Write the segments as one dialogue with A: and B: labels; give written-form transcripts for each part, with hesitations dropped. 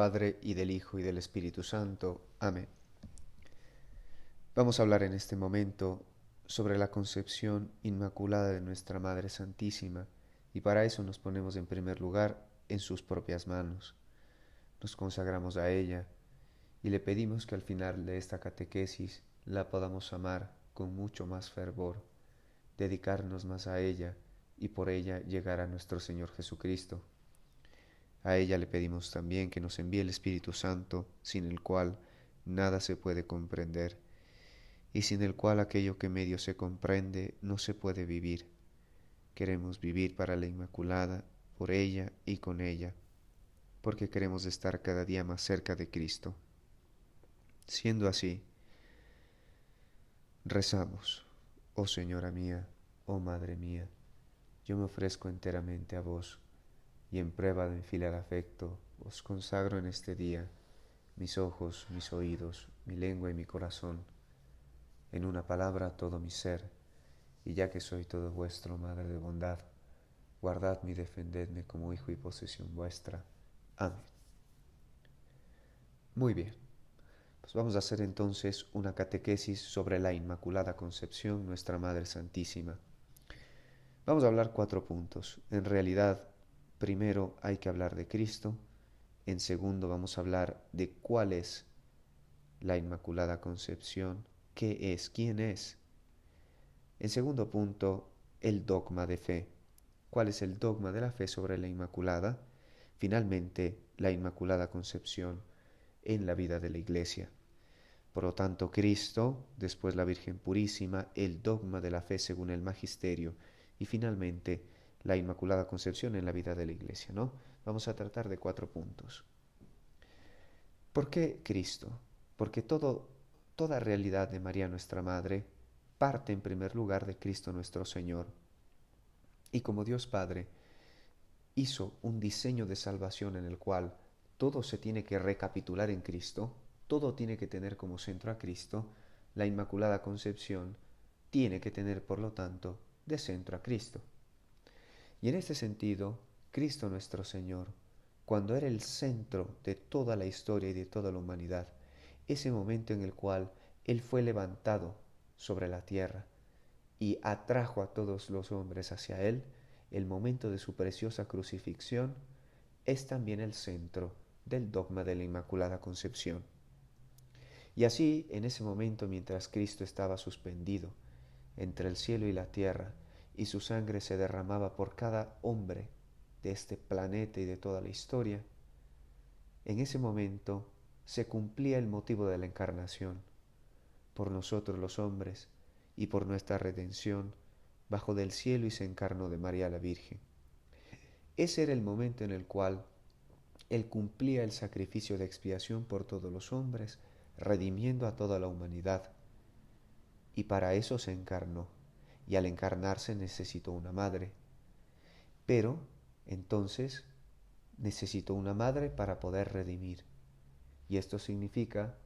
A: Padre, y del Hijo, y del Espíritu Santo. Amén. Vamos a hablar en este momento sobre la concepción inmaculada de nuestra Madre Santísima, y para eso nos ponemos en primer lugar en sus propias manos. Nos consagramos a ella y le pedimos que al final de esta catequesis la podamos amar con mucho más fervor, dedicarnos más a ella y por ella llegar a nuestro Señor Jesucristo. A ella le pedimos también que nos envíe el Espíritu Santo, sin el cual nada se puede comprender, y sin el cual aquello que medio se comprende no se puede vivir. Queremos vivir para la Inmaculada, por ella y con ella, porque queremos estar cada día más cerca de Cristo. Siendo así, rezamos: oh Señora mía, oh Madre mía, yo me ofrezco enteramente a vos, y en prueba de mi filial afecto os consagro en este día mis ojos, mis oídos, mi lengua y mi corazón, en una palabra todo mi ser, y ya que soy todo vuestro, Madre de bondad, guardadme y defendedme como hijo y posesión vuestra. Amén. Muy bien, pues vamos a hacer entonces una catequesis sobre la Inmaculada Concepción, nuestra Madre Santísima. Vamos a hablar 4 puntos. En realidad, primero hay que hablar de Cristo. En segundo, vamos a hablar de cuál es la Inmaculada Concepción, qué es, quién es. En segundo punto, el dogma de fe. ¿Cuál es el dogma de la fe sobre la Inmaculada? Finalmente, la Inmaculada Concepción en la vida de la Iglesia. Por lo tanto, Cristo, después la Virgen Purísima, el dogma de la fe según el Magisterio y finalmente la Inmaculada Concepción en la vida de la Iglesia, ¿no? Vamos a tratar de 4 puntos. ¿Por qué Cristo? Porque toda realidad de María nuestra Madre parte en primer lugar de Cristo nuestro Señor. Y como Dios Padre hizo un diseño de salvación en el cual todo se tiene que recapitular en Cristo, todo tiene que tener como centro a Cristo, la Inmaculada Concepción tiene que tener, por lo tanto, de centro a Cristo. Y en este sentido, Cristo nuestro Señor, cuando era el centro de toda la historia y de toda la humanidad, ese momento en el cual Él fue levantado sobre la tierra y atrajo a todos los hombres hacia Él, el momento de su preciosa crucifixión, es también el centro del dogma de la Inmaculada Concepción. Y así, en ese momento, mientras Cristo estaba suspendido entre el cielo y la tierra, y su sangre se derramaba por cada hombre de este planeta y de toda la historia, en ese momento se cumplía el motivo de la encarnación, por nosotros los hombres y por nuestra redención, bajó del cielo y se encarnó de María la Virgen. Ese era el momento en el cual Él cumplía el sacrificio de expiación por todos los hombres, redimiendo a toda la humanidad. Y para eso se encarnó, y al encarnarse necesitó una madre. Pero, entonces, necesitó una madre para poder redimir. Y esto significa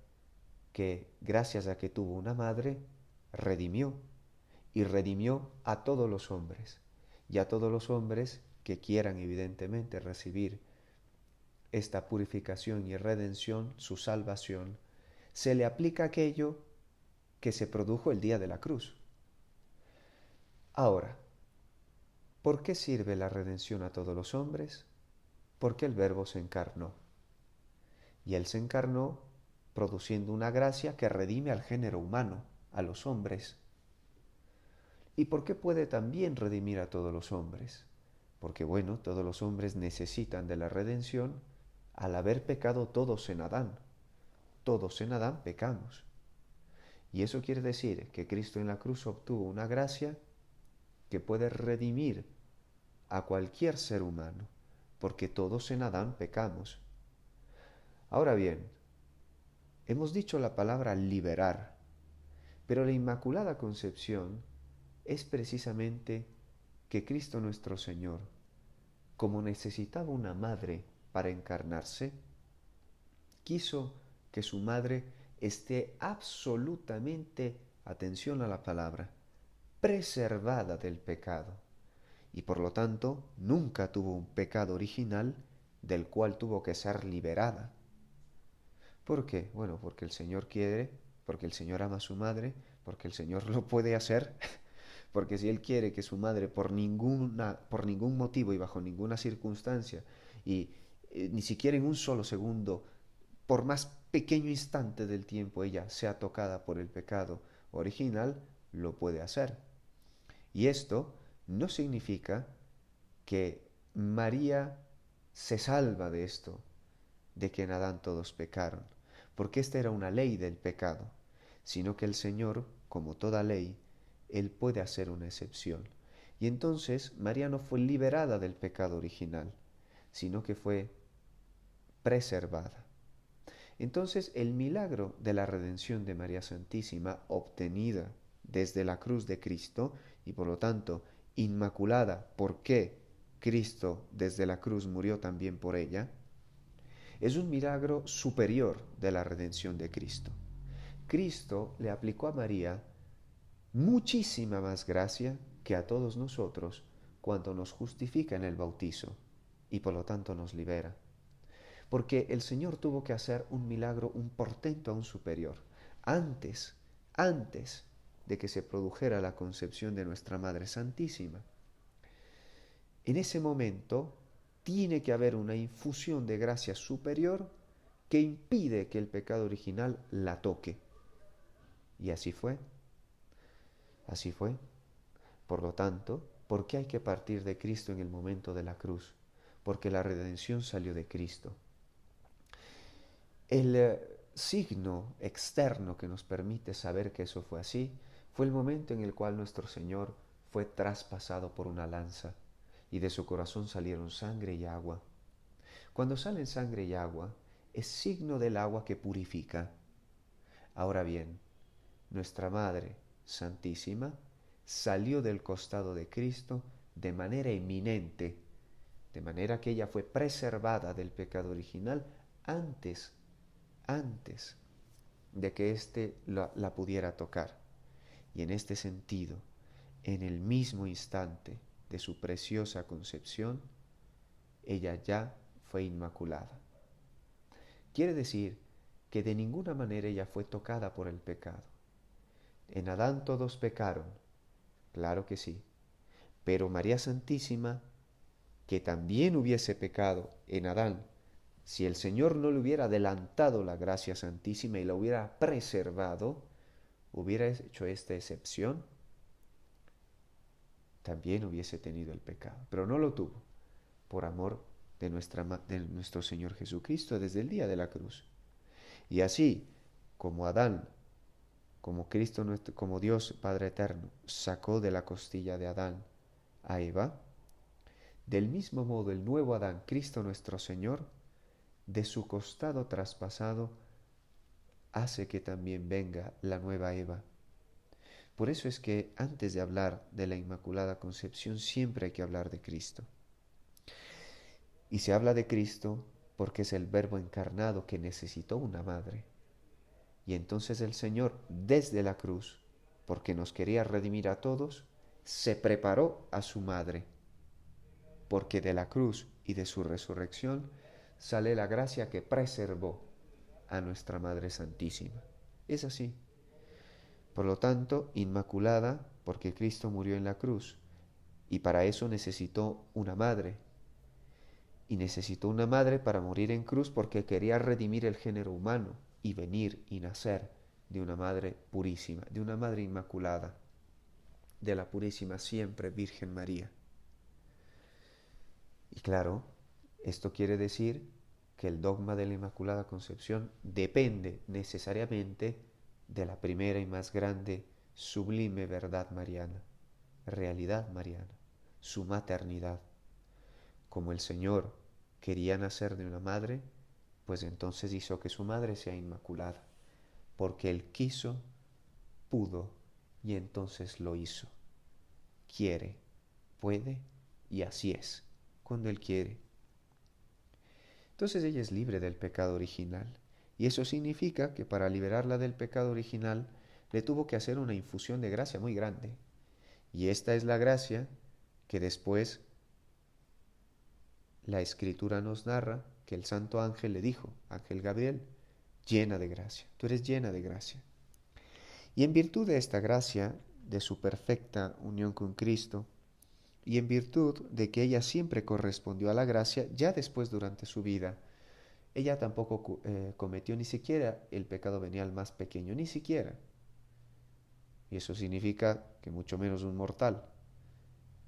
A: que, gracias a que tuvo una madre, redimió. Y redimió a todos los hombres. Y a todos los hombres que quieran, evidentemente, recibir esta purificación y redención, su salvación, se le aplica aquello que se produjo el día de la cruz. Ahora, ¿por qué sirve la redención a todos los hombres? Porque el Verbo se encarnó. Y Él se encarnó produciendo una gracia que redime al género humano, a los hombres. ¿Y por qué puede también redimir a todos los hombres? Porque bueno, todos los hombres necesitan de la redención al haber pecado todos en Adán. Todos en Adán pecamos. Y eso quiere decir que Cristo en la cruz obtuvo una gracia que puede redimir a cualquier ser humano, porque todos en Adán pecamos. Ahora bien, hemos dicho la palabra liberar, pero la Inmaculada Concepción es precisamente que Cristo nuestro Señor, como necesitaba una madre para encarnarse, quiso que su madre esté absolutamente, atención a la palabra, preservada del pecado, y por lo tanto nunca tuvo un pecado original del cual tuvo que ser liberada. ¿Por qué? Bueno, porque el Señor quiere, porque el Señor ama a su madre, porque el Señor lo puede hacer, porque si Él quiere que su madre por ningún motivo y bajo ninguna circunstancia, y ni siquiera en un solo segundo, por más pequeño instante del tiempo ella sea tocada por el pecado original, lo puede hacer. Y esto no significa que María se salva de esto, de que en Adán todos pecaron, porque esta era una ley del pecado, sino que el Señor, como toda ley, Él puede hacer una excepción. Y entonces María no fue liberada del pecado original, sino que fue preservada. Entonces el milagro de la redención de María Santísima, obtenida desde la cruz de Cristo, y por lo tanto inmaculada, porque Cristo desde la cruz murió también por ella, es un milagro superior de la redención de Cristo. Cristo le aplicó a María muchísima más gracia que a todos nosotros cuando nos justifica en el bautizo y por lo tanto nos libera. Porque el Señor tuvo que hacer un milagro, un portento aún superior, antes, antes de que se produjera la concepción de nuestra Madre Santísima. En ese momento tiene que haber una infusión de gracia superior que impide que el pecado original la toque. Y así fue, así fue. Por lo tanto, ¿por qué hay que partir de Cristo en el momento de la cruz? Porque la redención salió de Cristo. El signo externo que nos permite saber que eso fue así fue el momento en el cual nuestro Señor fue traspasado por una lanza y de su corazón salieron sangre y agua. Cuando salen sangre y agua, es signo del agua que purifica. Ahora bien, nuestra Madre Santísima salió del costado de Cristo de manera eminente, de manera que ella fue preservada del pecado original antes de que éste la pudiera tocar. Y en este sentido, en el mismo instante de su preciosa concepción, ella ya fue inmaculada. Quiere decir que de ninguna manera ella fue tocada por el pecado. En Adán todos pecaron, claro que sí, pero María Santísima, que también hubiese pecado en Adán, si el Señor no le hubiera adelantado la gracia santísima y la hubiera preservado, hubiera hecho esta excepción, también hubiese tenido el pecado, pero no lo tuvo, por amor de nuestro Señor Jesucristo desde el día de la cruz. Y así como Adán, como Cristo, como Dios Padre Eterno, sacó de la costilla de Adán a Eva, del mismo modo el nuevo Adán, Cristo nuestro Señor, de su costado traspasado, hace que también venga la nueva Eva. Por eso es que antes de hablar de la Inmaculada Concepción siempre hay que hablar de Cristo. Y se habla de Cristo porque es el Verbo encarnado que necesitó una madre. Y entonces el Señor, desde la cruz, porque nos quería redimir a todos, se preparó a su madre. Porque de la cruz y de su resurrección sale la gracia que preservó a nuestra Madre Santísima. Es así. Por lo tanto, inmaculada, porque Cristo murió en la cruz, y para eso necesitó una madre. Y necesitó una madre para morir en cruz porque quería redimir el género humano y venir y nacer de una madre purísima, de una madre inmaculada, de la purísima siempre Virgen María. Y claro, esto quiere decir que el dogma de la Inmaculada Concepción depende necesariamente de la primera y más grande, sublime verdad mariana, realidad mariana, su maternidad. Como el Señor quería nacer de una madre, pues entonces hizo que su madre sea inmaculada, porque Él quiso, pudo y entonces lo hizo. Quiere, puede y así es, cuando Él quiere. Entonces ella es libre del pecado original. Y eso significa que para liberarla del pecado original le tuvo que hacer una infusión de gracia muy grande. Y esta es la gracia que después la Escritura nos narra que el santo ángel le dijo, ángel Gabriel, llena de gracia, tú eres llena de gracia. Y en virtud de esta gracia, de su perfecta unión con Cristo, y en virtud de que ella siempre correspondió a la gracia, ya después durante su vida, ella tampoco cometió ni siquiera el pecado venial más pequeño, ni siquiera. Y eso significa que mucho menos un mortal.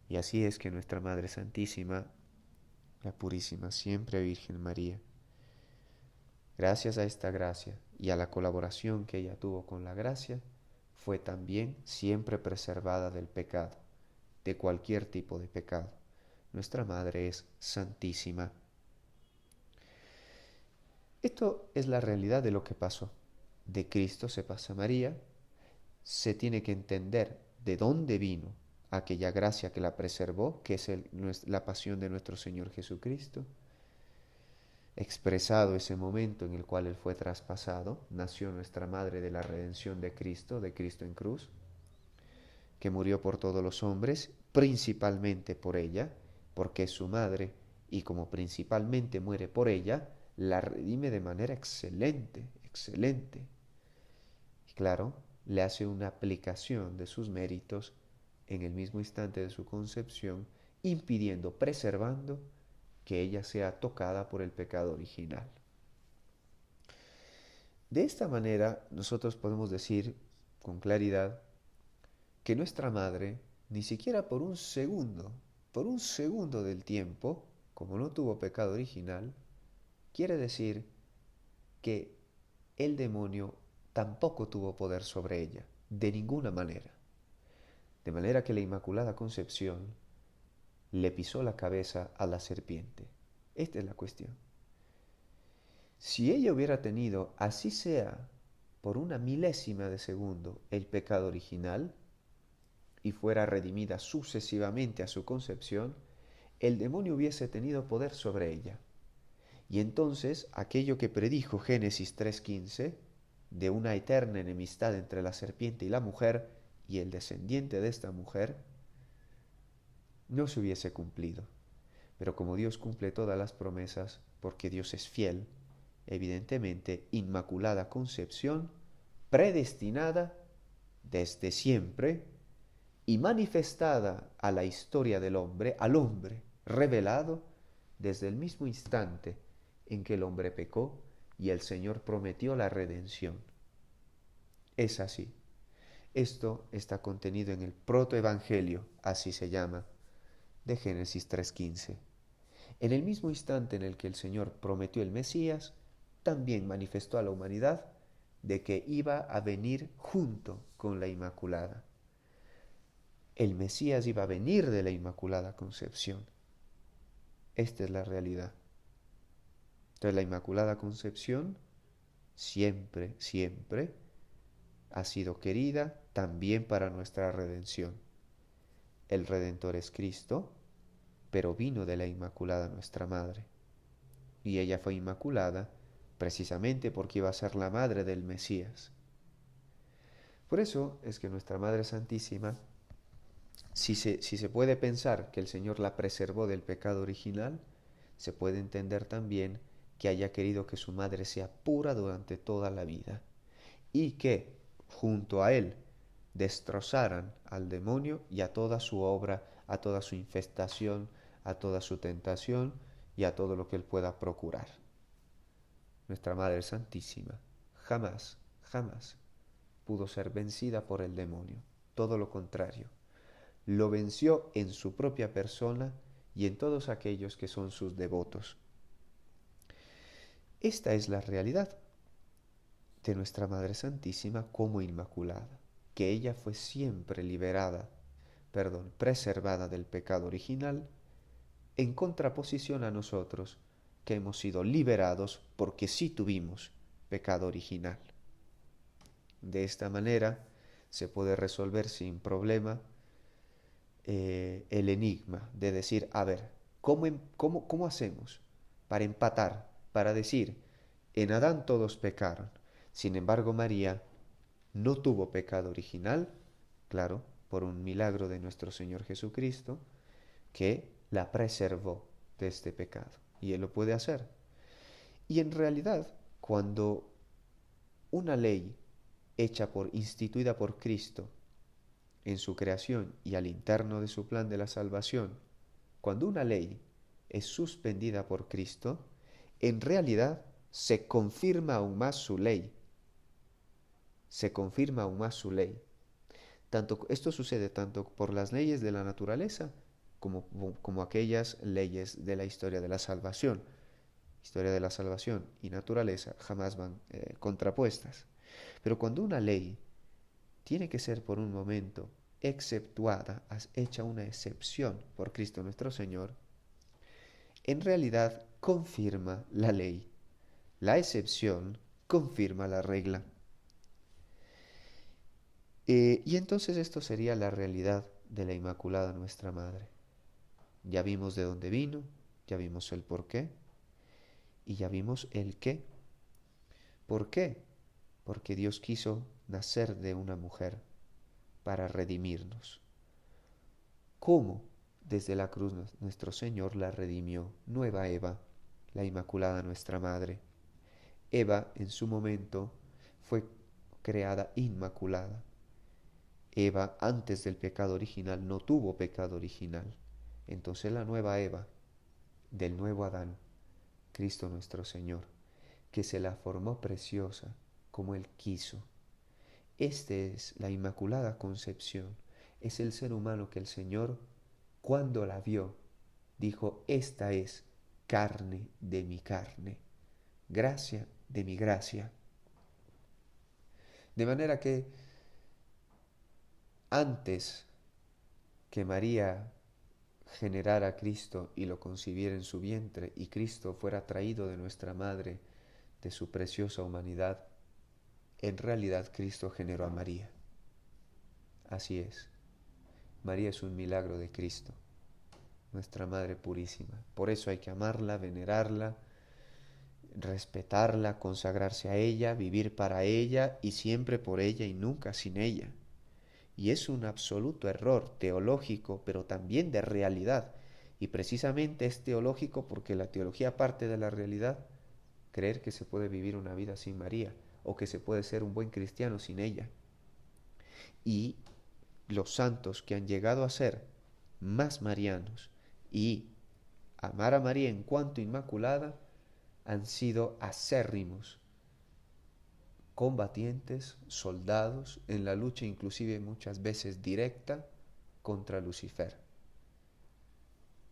A: Y así es que nuestra Madre Santísima, la Purísima, siempre Virgen María, gracias a esta gracia y a la colaboración que ella tuvo con la gracia, fue también siempre preservada del pecado, de cualquier tipo de pecado. Nuestra Madre es santísima. Esto es la realidad de lo que pasó. De Cristo se pasa a María, se tiene que entender de dónde vino aquella gracia que la preservó, que es la pasión de nuestro Señor Jesucristo, expresado ese momento en el cual Él fue traspasado, nació nuestra Madre de la redención de Cristo en cruz, que murió por todos los hombres, principalmente por ella, porque es su madre, y como principalmente muere por ella, la redime de manera excelente, excelente. Y claro, le hace una aplicación de sus méritos en el mismo instante de su concepción, impidiendo, preservando que ella sea tocada por el pecado original. De esta manera, nosotros podemos decir con claridad que nuestra madre, ni siquiera por un segundo del tiempo, como no tuvo pecado original, quiere decir que el demonio tampoco tuvo poder sobre ella, de ninguna manera. De manera que la Inmaculada Concepción le pisó la cabeza a la serpiente. Esta es la cuestión. Si ella hubiera tenido, así sea, por una milésima de segundo, el pecado original, y fuera redimida sucesivamente a su concepción, el demonio hubiese tenido poder sobre ella. Y entonces aquello que predijo Génesis 3:15, de una eterna enemistad entre la serpiente y la mujer, y el descendiente de esta mujer, no se hubiese cumplido. Pero como Dios cumple todas las promesas, porque Dios es fiel, evidentemente, Inmaculada Concepción, predestinada desde siempre y manifestada a la historia del hombre, al hombre revelado desde el mismo instante en que el hombre pecó y el Señor prometió la redención. Es así. Esto está contenido en el protoevangelio, así se llama, de Génesis 3:15. En el mismo instante en el que el Señor prometió el Mesías, también manifestó a la humanidad de que iba a venir junto con la Inmaculada. El Mesías iba a venir de la Inmaculada Concepción. Esta es la realidad. Entonces la Inmaculada Concepción siempre, siempre ha sido querida también para nuestra redención. El Redentor es Cristo, pero vino de la Inmaculada nuestra Madre. Y ella fue Inmaculada precisamente porque iba a ser la madre del Mesías. Por eso es que nuestra Madre Santísima, si se puede pensar que el Señor la preservó del pecado original, se puede entender también que haya querido que su madre sea pura durante toda la vida y que junto a él destrozaran al demonio y a toda su obra, a toda su infestación, a toda su tentación y a todo lo que él pueda procurar. Nuestra Madre Santísima jamás, jamás pudo ser vencida por el demonio. Todo lo contrario, lo venció en su propia persona y en todos aquellos que son sus devotos. Esta es la realidad de nuestra Madre Santísima como Inmaculada, que ella fue siempre preservada del pecado original, en contraposición a nosotros, que hemos sido liberados porque sí tuvimos pecado original. De esta manera se puede resolver sin problema el enigma de decir, a ver, ¿cómo hacemos para empatar, para decir, en Adán todos pecaron, sin embargo María no tuvo pecado original, claro, por un milagro de nuestro Señor Jesucristo, que la preservó de este pecado. Y Él lo puede hacer. Y en realidad, cuando una ley instituida por Cristo en su creación y al interno de su plan de la salvación, cuando una ley es suspendida por Cristo, en realidad se confirma aún más su ley. Se confirma aún más su ley. Esto sucede tanto por las leyes de la naturaleza como aquellas leyes de la historia de la salvación. Historia de la salvación y naturaleza jamás van contrapuestas. Pero cuando una ley tiene que ser por un momento exceptuada, hecha una excepción por Cristo nuestro Señor, en realidad confirma la ley. La excepción confirma la regla. Y entonces esto sería la realidad de la Inmaculada Nuestra Madre. Ya vimos de dónde vino, ya vimos el por qué y ya vimos el qué. ¿Por qué? Porque Dios quiso nacer de una mujer para redimirnos. ¿Cómo? Desde la cruz nuestro Señor la redimió, nueva Eva, la Inmaculada Nuestra Madre. Eva en su momento fue creada inmaculada. Eva antes del pecado original no tuvo pecado original. Entonces la nueva Eva, del nuevo Adán, Cristo nuestro Señor, que se la formó preciosa como Él quiso. Este es la Inmaculada Concepción. Es el ser humano que el Señor, cuando la vio, dijo, esta es carne de mi carne, gracia de mi gracia. De manera que antes que María generara a Cristo y lo concibiera en su vientre y Cristo fuera traído de nuestra madre, de su preciosa humanidad, en realidad Cristo generó a María. Así es. María es un milagro de Cristo, nuestra Madre purísima. Por eso hay que amarla, venerarla, respetarla, consagrarse a ella, vivir para ella y siempre por ella y nunca sin ella. Y es un absoluto error teológico, pero también de realidad. Y precisamente es teológico porque la teología parte de la realidad, creer que se puede vivir una vida sin María o que se puede ser un buen cristiano sin ella. Y los santos que han llegado a ser más marianos y amar a María en cuanto inmaculada han sido acérrimos combatientes, soldados en la lucha inclusive muchas veces directa contra Lucifer.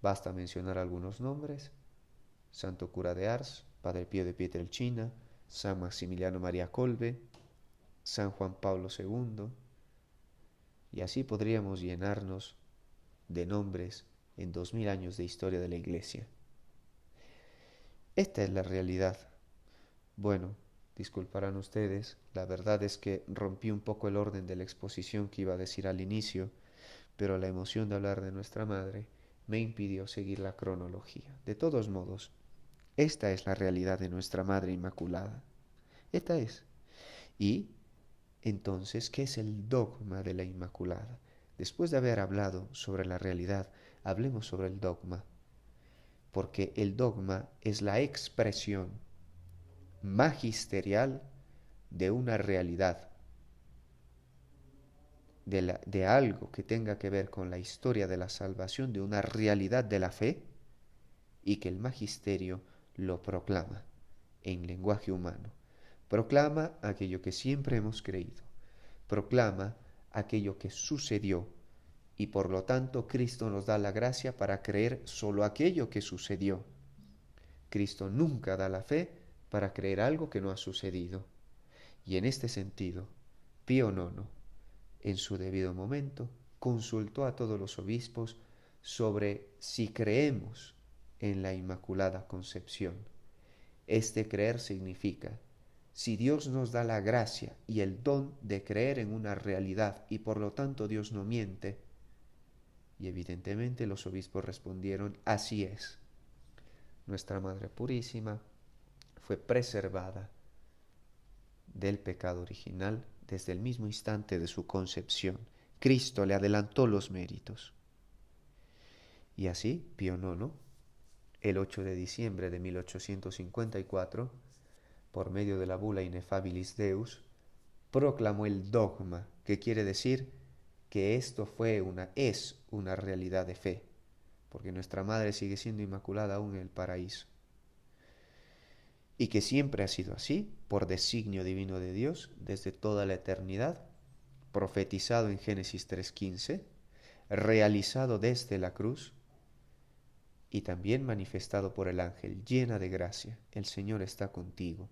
A: Basta mencionar algunos nombres: Santo Cura de Ars, Padre Pío de Pietrelcina, San Maximiliano María Kolbe, San Juan Pablo II, y así podríamos llenarnos de nombres en 2000 años de historia de la Iglesia. Esta es la realidad. Bueno, disculparán ustedes, la verdad es que rompí un poco el orden de la exposición que iba a decir al inicio, pero la emoción de hablar de nuestra madre me impidió seguir la cronología. De todos modos, esta es la realidad de nuestra Madre Inmaculada. Esta es. Y entonces, ¿qué es el dogma de la Inmaculada? Después de haber hablado sobre la realidad, hablemos sobre el dogma, porque el dogma es la expresión magisterial de una realidad, de algo que tenga que ver con la historia de la salvación, de una realidad de la fe, y que el magisterio lo proclama en lenguaje humano. Proclama aquello que siempre hemos creído, proclama aquello que sucedió, y por lo tanto Cristo nos da la gracia para creer solo aquello que sucedió. Cristo nunca da la fe para creer algo que no ha sucedido. Y en este sentido, Pío IX, en su debido momento, consultó a todos los obispos sobre si creemos en la Inmaculada Concepción. Este creer significa, si Dios nos da la gracia y el don de creer en una realidad y por lo tanto Dios no miente, y evidentemente los obispos respondieron, así es. Nuestra Madre Purísima fue preservada del pecado original desde el mismo instante de su concepción. Cristo le adelantó los méritos. Y así, Pío IX, el 8 de diciembre de 1854, por medio de la bula Ineffabilis Deus, proclamó el dogma, que quiere decir que esto es una realidad de fe, porque nuestra madre sigue siendo inmaculada aún en el paraíso. Y que siempre ha sido así, por designio divino de Dios, desde toda la eternidad, profetizado en Génesis 3:15, realizado desde la cruz y también manifestado por el ángel, llena de gracia, el Señor está contigo.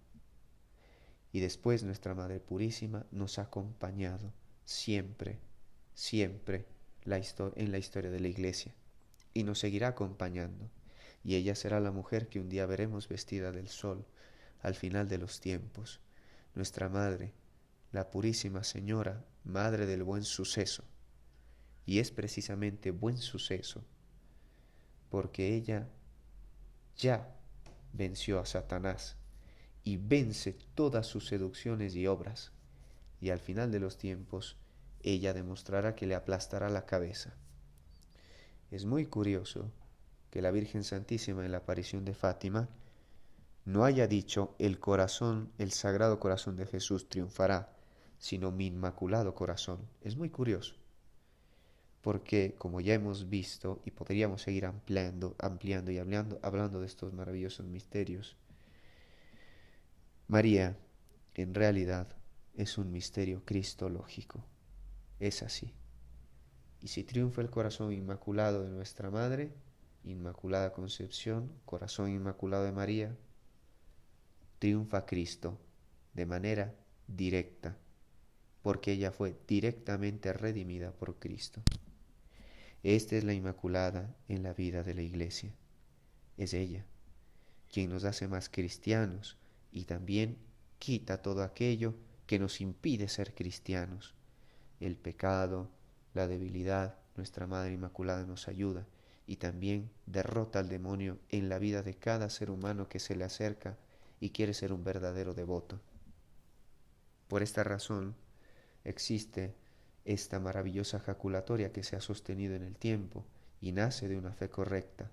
A: Y después nuestra Madre Purísima nos ha acompañado siempre, siempre en la historia de la Iglesia, y nos seguirá acompañando. Y ella será la mujer que un día veremos vestida del sol, al final de los tiempos, nuestra Madre, la Purísima Señora, Madre del Buen Suceso. Y es precisamente buen suceso, porque ella ya venció a Satanás y vence todas sus seducciones y obras, y al final de los tiempos ella demostrará que le aplastará la cabeza. Es muy curioso que la Virgen Santísima en la aparición de Fátima no haya dicho el Sagrado Corazón de Jesús triunfará, sino mi Inmaculado Corazón. Es muy curioso, porque como ya hemos visto, y podríamos seguir ampliando y hablando de estos maravillosos misterios, María en realidad es un misterio cristológico. Es así. Y si triunfa el corazón inmaculado de nuestra Madre, Inmaculada Concepción, corazón inmaculado de María, triunfa Cristo de manera directa, porque ella fue directamente redimida por Cristo. Esta es la Inmaculada en la vida de la Iglesia. Es ella quien nos hace más cristianos y también quita todo aquello que nos impide ser cristianos. El pecado, la debilidad, nuestra Madre Inmaculada nos ayuda y también derrota al demonio en la vida de cada ser humano que se le acerca y quiere ser un verdadero devoto. Por esta razón existe esta maravillosa jaculatoria que se ha sostenido en el tiempo y nace de una fe correcta.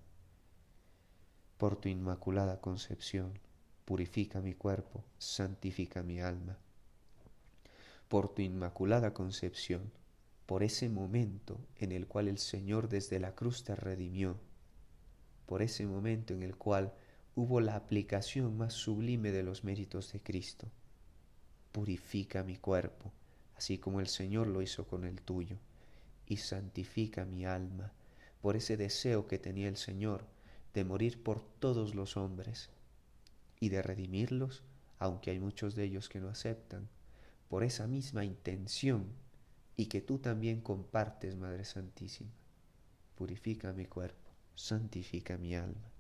A: Por tu inmaculada concepción, purifica mi cuerpo, santifica mi alma. Por tu inmaculada concepción, por ese momento en el cual el Señor desde la cruz te redimió, por ese momento en el cual hubo la aplicación más sublime de los méritos de Cristo. Purifica mi cuerpo, así como el Señor lo hizo con el tuyo, y santifica mi alma, por ese deseo que tenía el Señor de morir por todos los hombres y de redimirlos, aunque hay muchos de ellos que no aceptan, por esa misma intención y que tú también compartes, Madre Santísima. Purifica mi cuerpo, santifica mi alma.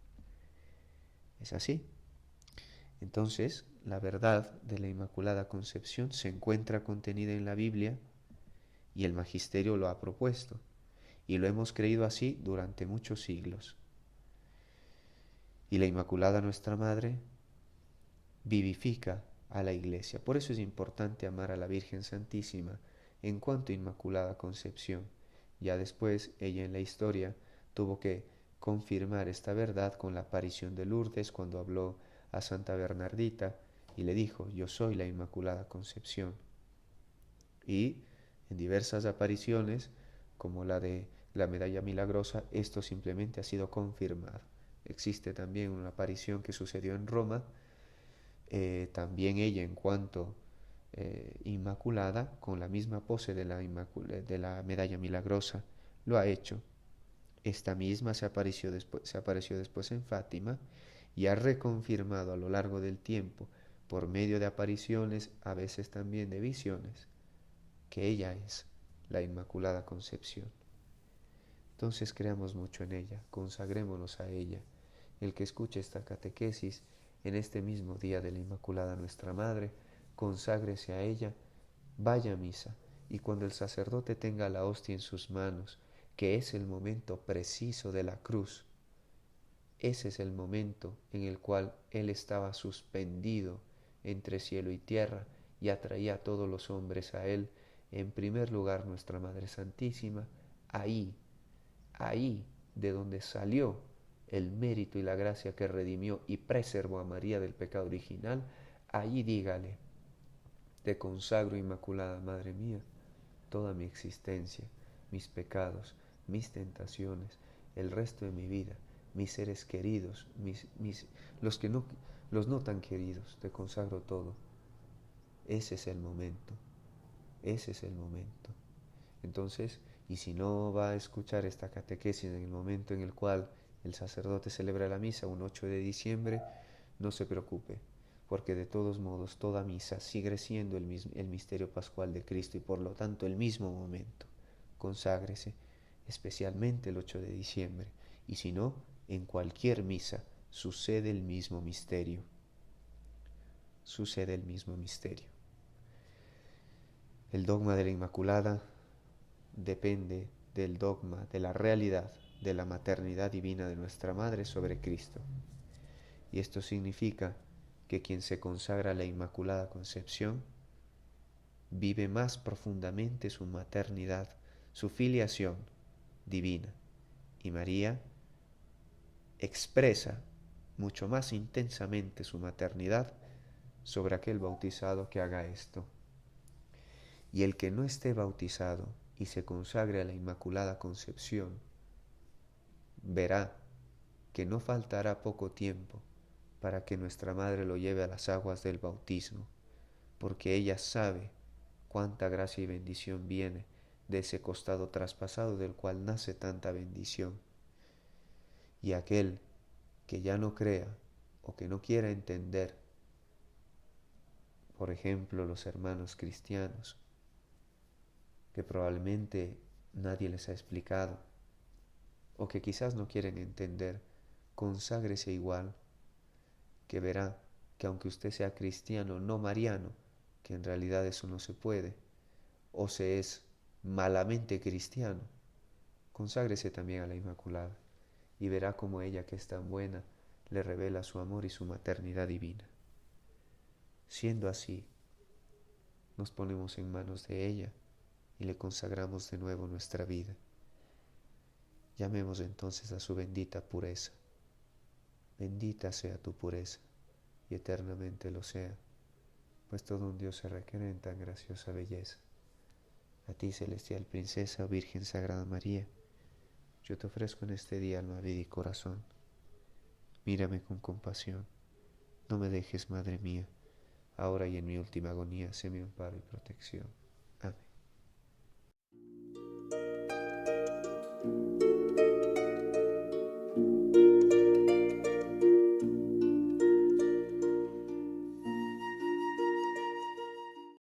A: ¿Es así? Entonces, la verdad de la Inmaculada Concepción se encuentra contenida en la Biblia y el Magisterio lo ha propuesto, y lo hemos creído así durante muchos siglos. Y la Inmaculada nuestra Madre vivifica a la Iglesia. Por eso es importante amar a la Virgen Santísima en cuanto a Inmaculada Concepción. Ya después ella en la historia tuvo que confirmar esta verdad con la aparición de Lourdes cuando habló a Santa Bernardita y le dijo: yo soy la Inmaculada Concepción. Y en diversas apariciones, como la de la medalla milagrosa, esto simplemente ha sido confirmado. Existe también una aparición que sucedió en Roma, también ella en cuanto inmaculada, con la misma pose de la medalla milagrosa, lo ha hecho. Esta misma se apareció después en Fátima y ha reconfirmado a lo largo del tiempo, por medio de apariciones, a veces también de visiones, que ella es la Inmaculada Concepción. Entonces creamos mucho en ella, consagrémonos a ella. El que escuche esta catequesis en este mismo día de la Inmaculada nuestra Madre, conságrese a ella, vaya a misa, y cuando el sacerdote tenga la hostia en sus manos, que es el momento preciso de la cruz, ese es el momento en el cual Él estaba suspendido entre cielo y tierra y atraía a todos los hombres a Él, en primer lugar nuestra Madre Santísima, ahí de donde salió el mérito y la gracia que redimió y preservó a María del pecado original, allí dígale: te consagro, Inmaculada Madre mía, toda mi existencia, mis pecados, mis tentaciones, el resto de mi vida, mis seres queridos, los que no, los no tan queridos, te consagro todo. Ese es el momento, ese es el momento. Entonces, y si no va a escuchar esta catequesis en el momento en el cual el sacerdote celebra la misa, un 8 de diciembre, no se preocupe, porque de todos modos toda misa sigue siendo el misterio pascual de Cristo y por lo tanto el mismo momento. Conságrese, especialmente el 8 de diciembre, y si no, en cualquier misa sucede el mismo misterio. Sucede el mismo misterio. El dogma de la Inmaculada depende del dogma de la realidad de la maternidad divina de nuestra Madre sobre Cristo. Y esto significa que quien se consagra a la Inmaculada Concepción vive más profundamente su maternidad, su filiación divina. Y María expresa mucho más intensamente su maternidad sobre aquel bautizado que haga esto. Y el que no esté bautizado y se consagre a la Inmaculada Concepción, verá que no faltará poco tiempo para que nuestra Madre lo lleve a las aguas del bautismo, porque ella sabe cuánta gracia y bendición viene de ese costado traspasado del cual nace tanta bendición. Y aquel que ya no crea o que no quiera entender, por ejemplo, los hermanos cristianos, que probablemente nadie les ha explicado, o que quizás no quieren entender, conságrese igual, que verá que aunque usted sea cristiano no mariano, que en realidad eso no se puede, o se es malamente cristiano, conságrese también a la Inmaculada y verá como ella, que es tan buena, le revela su amor y su maternidad divina. Siendo así, nos ponemos en manos de ella y le consagramos de nuevo nuestra vida. Llamemos entonces a su bendita pureza. Bendita sea tu pureza, y eternamente lo sea, pues todo un Dios se requiere en tan graciosa belleza. A ti, celestial princesa, Virgen Sagrada María, yo te ofrezco en este día alma, vida y corazón. Mírame con compasión, no me dejes, Madre mía, ahora y en mi última agonía, sé mi amparo y protección. Amén.